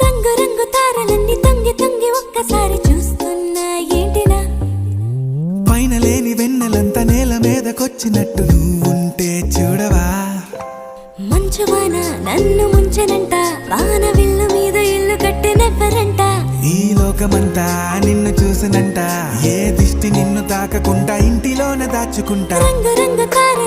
రంగు రంగు తారలన్నీ తొంగి తొంగి ఒక్కసారి చూస్తున్నా ఏంటిలా పైన లేని వెన్నెలంతా నేల మీదకొచ్చినట్టు నువ్వుంటే చూడవా మంచువాన నన్ను ముంచెనంట వాన విల్లు మీద ఇల్లు కట్టినెవ్వరంట ఈ లోకమంతా నిన్ను చూసినంట ఏ దిష్టి నిన్ను తాకకుండా ఇంటిలోనే దాచుకుంటా రంగు రంగు తార